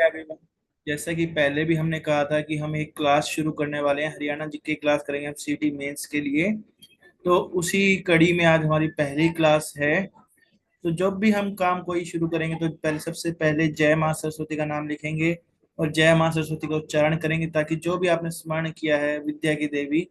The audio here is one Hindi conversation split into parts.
एवरीवन, जैसा कि पहले भी हमने कहा था कि हम एक क्लास शुरू करने वाले हैं, हरियाणा जीके क्लास करेंगे हम सिटी मेंस के लिए। तो उसी कड़ी में आज हमारी पहली क्लास है। तो जब भी हम काम कोई शुरू करेंगे तो पहले सबसे पहले जय माँ सरस्वती का नाम लिखेंगे और जय माँ सरस्वती का उच्चारण करेंगे, ताकि जो भी आपने स्मरण किया है विद्या की देवी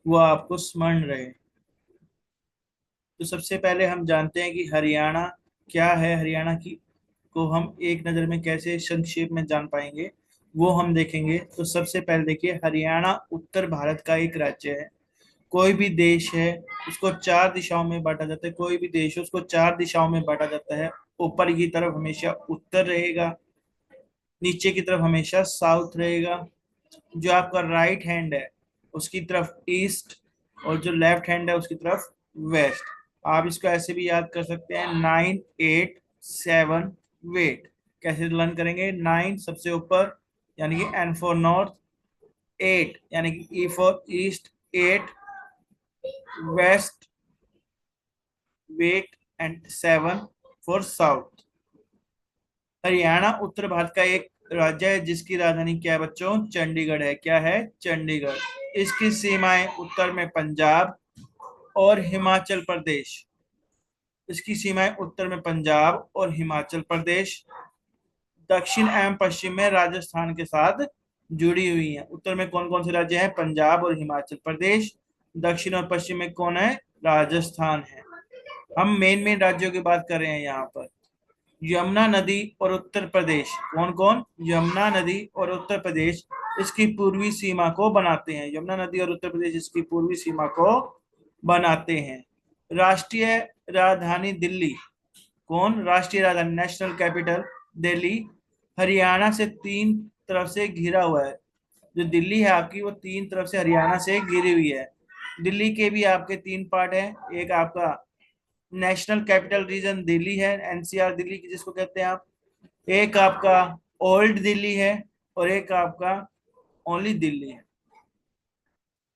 वो आपको स्मरण रहे। तो सबसे पहले हम जानते हैं कि हरियाणा क्या है। हरियाणा की को हम एक नज़र में कैसे संक्षेप में जान पाएंगे वो हम देखेंगे। तो सबसे पहले देखिए, हरियाणा उत्तर भारत का एक राज्य है। कोई भी देश है उसको चार दिशाओं में बांटा जाता है। कोई भी देश है उसको चार दिशाओं में बांटा जाता है। ऊपर की तरफ हमेशा उत्तर रहेगा, नीचे की तरफ हमेशा साउथ रहेगा, जो आपका राइट हैंड है उसकी तरफ ईस्ट, और जो लेफ्ट हैंड है उसकी तरफ वेस्ट। आप इसको ऐसे भी याद कर सकते हैं, 9 8 7 वेट। कैसे लर्न करेंगे? 9 सबसे ऊपर यानी कि एन फॉर नॉर्थ, 8 यानी कि E for east, 8 west wait, and 7 for south. Haryana उत्तर भारत का एक राज्य है जिसकी राजधानी क्या है बच्चों? चंडीगढ़ है। क्या है? चंडीगढ़। इसकी सीमाएं उत्तर में पंजाब और हिमाचल प्रदेश। इसकी सीमाएं उत्तर में पंजाब और हिमाचल प्रदेश, दक्षिण एवं पश्चिम में राजस्थान के साथ जुड़ी हुई है। उत्तर में कौन कौन से राज्य हैं? पंजाब और हिमाचल प्रदेश। दक्षिण और पश्चिम में कौन है? राजस्थान है। हम मेन मेन राज्यों की बात कर रहे हैं यहाँ पर। यमुना नदी और उत्तर प्रदेश, कौन कौन? यमुना नदी और उत्तर प्रदेश इसकी पूर्वी सीमा को बनाते हैं। यमुना नदी और उत्तर प्रदेश इसकी पूर्वी सीमा को बनाते हैं। राष्ट्रीय राजधानी दिल्ली, कौन? राष्ट्रीय राजधानी नेशनल कैपिटल दिल्ली हरियाणा से तीन तरफ से घिरा हुआ है। जो दिल्ली है आपकी वो तीन तरफ से हरियाणा से घिरी हुई है। दिल्ली के भी आपके तीन पार्ट हैं। एक आपका नेशनल कैपिटल रीजन दिल्ली है, एनसीआर दिल्ली की जिसको कहते हैं आप। एक आपका ओल्ड दिल्ली है और एक आपका ओनली दिल्ली है।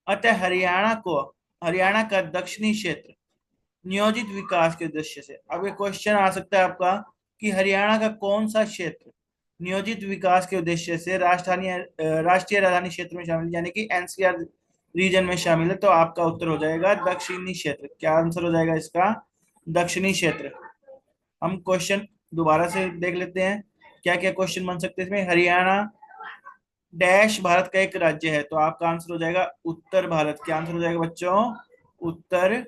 अतः हरियाणा का दक्षिणी क्षेत्र नियोजित विकास के उद्देश्य से, अब ये क्वेश्चन आ सकता है आपका कि हरियाणा का कौन सा क्षेत्र नियोजित विकास के उद्देश्य से राष्ट्रीय राजधानी क्षेत्र में शामिल यानी कि एनसीआर रीजन में शामिल है। तो आपका उत्तर हो जाएगा दक्षिणी क्षेत्र। क्या आंसर हो जाएगा इसका? दक्षिणी क्षेत्र। हम क्वेश्चन दोबारा से देख लेते हैं क्या क्या क्वेश्चन बन सकते हैं इसमें। हरियाणा डैश भारत का एक राज्य है, तो आपका आंसर हो जाएगा उत्तर भारत। क्या आंसर हो जाएगा बच्चों? उत्तर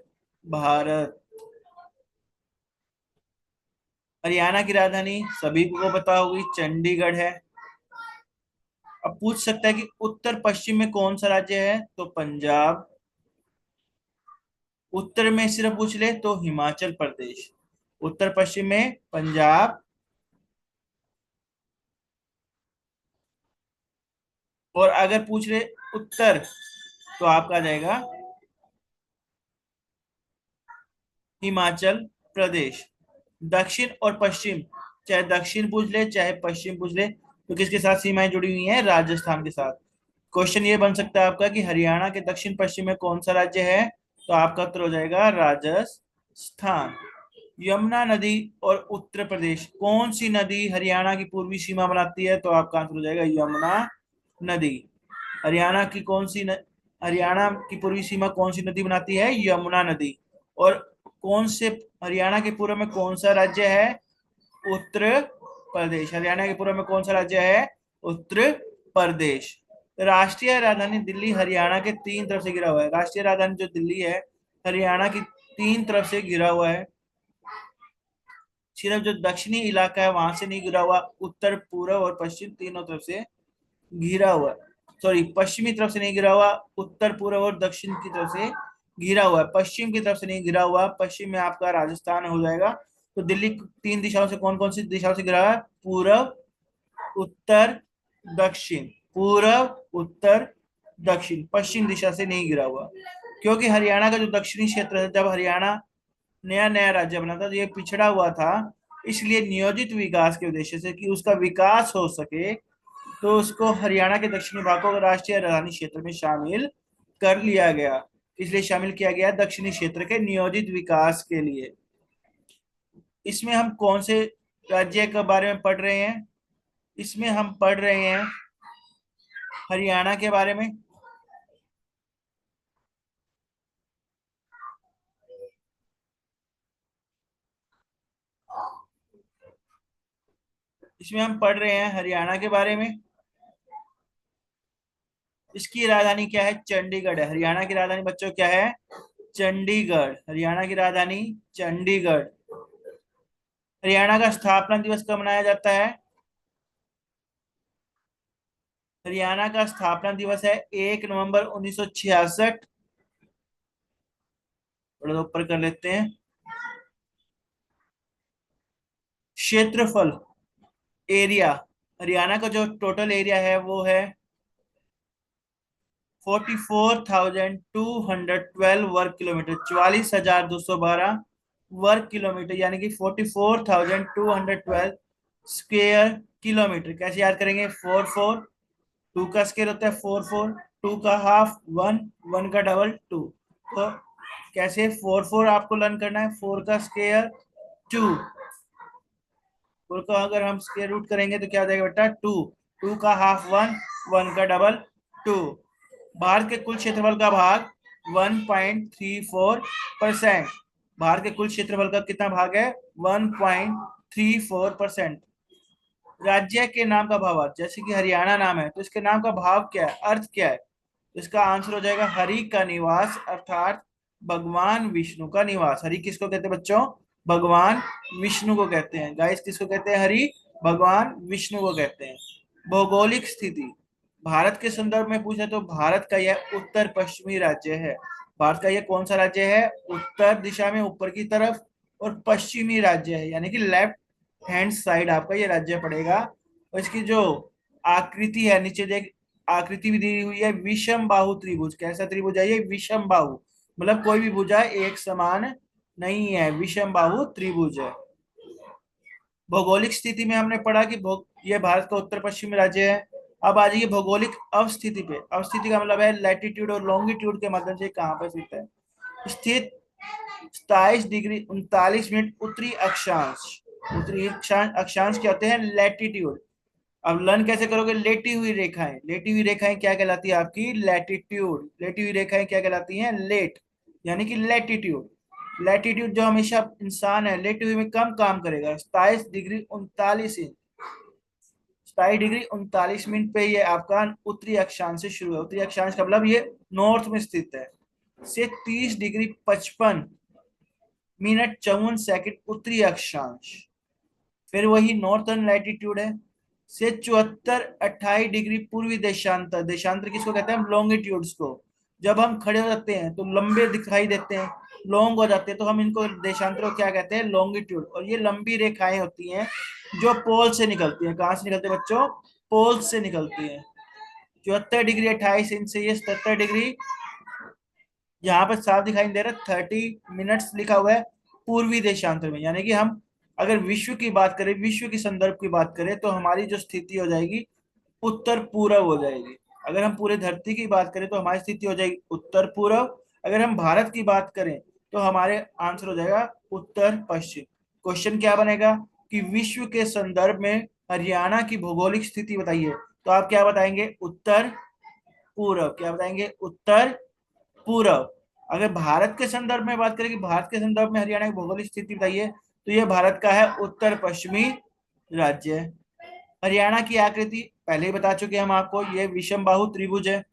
भारत। हरियाणा की राजधानी सभी को पता होगी, चंडीगढ़ है। अब पूछ सकता है कि उत्तर पश्चिम में कौन सा राज्य है, तो पंजाब। उत्तर में सिर्फ पूछ ले तो हिमाचल प्रदेश। उत्तर पश्चिम में पंजाब, और अगर पूछ ले उत्तर तो आपका आ जाएगा हिमाचल प्रदेश। दक्षिण और पश्चिम, चाहे दक्षिण पूछ ले चाहे पश्चिम पूछ ले, तो किसके साथ सीमाएं जुड़ी हुई हैं? राजस्थान के साथ। क्वेश्चन ये बन सकता है आपका कि हरियाणा के दक्षिण पश्चिम में कौन सा राज्य है, तो आपका उत्तर हो जाएगा राजस्थान। यमुना नदी और उत्तर प्रदेश, कौन सी नदी हरियाणा की पूर्वी सीमा बनाती है, तो आपका आंसर हो जाएगा यमुना नदी। हरियाणा की कौन सी हरियाणा की पूर्वी सीमा कौन सी नदी बनाती है? यमुना नदी। और कौन से हरियाणा के पूर्व में कौन सा राज्य है? उत्तर प्रदेश। हरियाणा के पूर्व में कौन सा राज्य है? उत्तर प्रदेश। राष्ट्रीय राजधानी दिल्ली हरियाणा के तीन तरफ से घिरा हुआ है। राष्ट्रीय राजधानी जो दिल्ली है हरियाणा की तीन तरफ से घिरा हुआ है। सिर्फ जो दक्षिणी इलाका है वहां से नहीं घिरा हुआ, उत्तर पूर्व और पश्चिम तीनों तरफ से घिरा हुआ है। सॉरी, पश्चिमी तरफ से नहीं घिरा हुआ, उत्तर पूर्व और दक्षिण की तरफ से घिरा हुआ है। पश्चिम की तरफ से नहीं घिरा हुआ। पश्चिम में आपका राजस्थान हो जाएगा। तो दिल्ली तीन दिशाओं से कौन कौन सी दिशाओं से घिरा हुआ है? पूर्व, उत्तर, दक्षिण। पूर्व, उत्तर, दक्षिण। पश्चिम दिशा से नहीं घिरा हुआ, क्योंकि हरियाणा का जो दक्षिणी क्षेत्र है, जब हरियाणा नया नया राज्य बना था तो ये पिछड़ा हुआ था। इसलिए नियोजित विकास के उद्देश्य से कि उसका विकास हो सके, तो उसको हरियाणा के दक्षिणी भाग को राष्ट्रीय राजधानी क्षेत्र में शामिल कर लिया गया। इसलिए शामिल किया गया दक्षिणी क्षेत्र के नियोजित विकास के लिए। इसमें हम कौन से राज्य के बारे में पढ़ रहे हैं? इसमें हम पढ़ रहे हैं हरियाणा के बारे में। इसमें हम पढ़ रहे हैं हरियाणा के बारे में। इसकी राजधानी क्या है? चंडीगढ़ है। हरियाणा की राजधानी बच्चों क्या है? चंडीगढ़। हरियाणा की राजधानी चंडीगढ़। हरियाणा का स्थापना दिवस कब मनाया जाता है? हरियाणा का स्थापना दिवस है 1 नवंबर 1966। थोड़ा ऊपर कर लेते हैं। क्षेत्रफल, एरिया, हरियाणा का जो टोटल एरिया है वो है 44,212 वर्ग किलोमीटर, 44,212 वर्ग किलोमीटर, यानी कि 44,212 स्क्वेयर किलोमीटर। कैसे याद करेंगे? 4 4, 2 का स्क्वायर होता है 4 4, 2 का हाफ 1, 1 का डबल 2। तो कैसे 4 4 आपको लर्न करना है? 4 का स्क्वायर 2, 4 का अगर हम स्क्वायर रूट करेंगे तो क्या हो जाएगा बेटा? 2, 2 का हाफ 1, 1 का डबल 2। भारत के कुल क्षेत्रफल का भाग 1.34%। भारत के कुल क्षेत्रफल का कितना भाग है? 1.34%। राज्य के नाम का भावार्थ, जैसे कि हरियाणा नाम है तो इसके नाम का भाव क्या है, अर्थ क्या है? तो इसका आंसर हो जाएगा हरि का निवास, अर्थात भगवान विष्णु का निवास। हरि किसको कहते हैं बच्चों? भगवान विष्णु को कहते हैं। गाइस किसको कहते हैं? हरि भगवान विष्णु को कहते हैं। भौगोलिक स्थिति, भारत के संदर्भ में पूछे तो भारत का यह उत्तर पश्चिमी राज्य है। भारत का यह कौन सा राज्य है? उत्तर दिशा में ऊपर की तरफ और पश्चिमी राज्य है, यानी कि लेफ्ट हैंड साइड आपका ये राज्य पड़ेगा। और इसकी जो आकृति है, नीचे देख आकृति भी दी हुई है, विषम बाहु त्रिभुज। कैसा त्रिभुज है ये? विषम बाहु, मतलब कोई भी भुजा एक समान नहीं है, विषम बाहु त्रिभुज है। भौगोलिक स्थिति में हमने पढ़ा कि ये भारत का उत्तर पश्चिमी राज्य है। अब आ जाइए भौगोलिक अवस्थिति पे। अवस्थिति का मतलब है लैटिट्यूड और लॉन्गिट्यूड के माध्यम से कहाँ पर स्थित है। स्थित 27 डिग्री 39 मिनट उत्तरी अक्षांश। उत्तरी अक्षांश क्या होते हैं? लैटिट्यूड। अब लर्न कैसे करोगे? लेटी हुई रेखाएं, लेटी हुई रेखाएं क्या कहलाती है आपकी? लैटिट्यूड। लेटी हुई रेखाएं क्या कहलाती हैं? लेट, यानी कि लैटिट्यूड। लैटिट्यूड जो हमेशा इंसान है लेटी हुई में कम काम करेगा, 27 डिग्री 39 इंच, 27 डिग्री 39 मिनट पे ये आपका उत्तरी अक्षांश से शुरू है। उत्तरी अक्षांश का मतलब ये नॉर्थ में स्थित है। से 30 डिग्री 55 मिनट 54 सेकंड उत्तरी अक्षांश। फिर वही नॉर्थर्न लैटिट्यूड है, से 74 28 डिग्री पूर्वी देशांतर। देशांतर किसको कहते हैं? हम लॉन्गिट्यूड्स को। जब हम खड़े हो जाते हैं तो लंबे दिखाई देते हैं, लॉन्ग हो जाते हैं, तो हम इनको देशांतर को क्या कहते हैं? लॉन्गिट्यूड। और ये लंबी रेखाएं होती हैं जो पोल से निकलती हैं। कहाँ से निकलती है बच्चों? पोल से निकलती है। 74 डिग्री 28 इंच से ये 77 डिग्री, यहाँ पर साफ दिखाई दे रहा है 30 मिनट्स लिखा हुआ है पूर्वी देशांतर में। यानी कि हम अगर विश्व की बात करें, विश्व की संदर्भ की बात करें, तो हमारी जो स्थिति हो जाएगी उत्तर पूर्व हो जाएगी। अगर हम पूरे धरती की बात करें तो हमारी स्थिति हो जाएगी उत्तर पूर्व। अगर हम भारत की बात करें तो हमारे आंसर हो जाएगा उत्तर पश्चिम। क्वेश्चन क्या बनेगा कि विश्व के संदर्भ में हरियाणा की भौगोलिक स्थिति बताइए, तो आप क्या बताएंगे? उत्तर पूर्व। क्या बताएंगे? उत्तर पूर्व। अगर भारत के संदर्भ में बात करें कि भारत के संदर्भ में हरियाणा की भौगोलिक स्थिति बताइए, तो ये भारत का है उत्तर पश्चिमी राज्य। हरियाणा की आकृति पहले ही बता चुके हम आपको, ये विषम बाहु त्रिभुज है।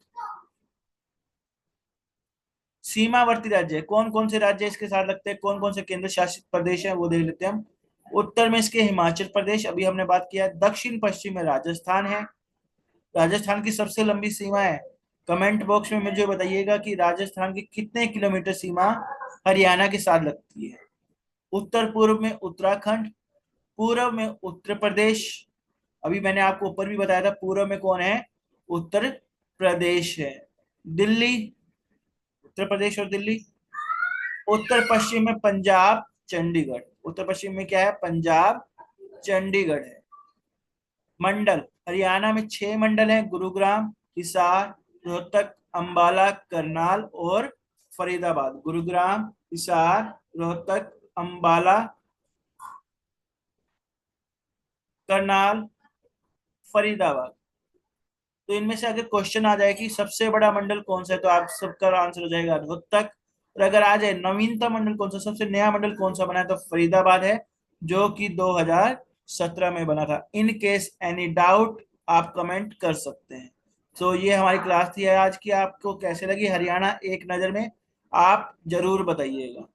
सीमावर्ती राज्य, कौन कौन से राज्य इसके साथ लगते हैं, कौन कौन से केंद्र शासित प्रदेश है वो देख लेते हैं हम। उत्तर में इसके हिमाचल प्रदेश, अभी हमने बात किया। दक्षिण पश्चिम में राजस्थान है। राजस्थान की सबसे लंबी सीमा है। कमेंट बॉक्स में मुझे बताइएगा कि राजस्थान की कितने किलोमीटर सीमा हरियाणा के साथ लगती है। उत्तर पूर्व में उत्तराखंड, पूर्व में उत्तर प्रदेश, अभी मैंने आपको ऊपर भी बताया था पूर्व में कौन है? उत्तर प्रदेश है। दिल्ली, उत्तर प्रदेश और दिल्ली। उत्तर पश्चिम में पंजाब, चंडीगढ़। उत्तर पश्चिम में क्या है? पंजाब, चंडीगढ़ है। मंडल, हरियाणा में 6 मंडल हैं: गुरुग्राम, हिसार, रोहतक, अंबाला, करनाल और फरीदाबाद। गुरुग्राम, हिसार, रोहतक, अंबाला, करनाल फरीदाबाद। तो इनमें से अगर क्वेश्चन आ जाए कि सबसे बड़ा मंडल कौन सा है, तो आप सबका आंसर हो जाएगा रोहतक। और अगर आ जाए नवीनतम मंडल कौन सा, सबसे नया मंडल कौन सा बना है, तो फरीदाबाद है, जो कि 2017 में बना था। इन केस एनी डाउट आप कमेंट कर सकते हैं। तो ये हमारी क्लास थी आज की। आपको कैसे लगी हरियाणा एक नजर में, आप जरूर बताइएगा।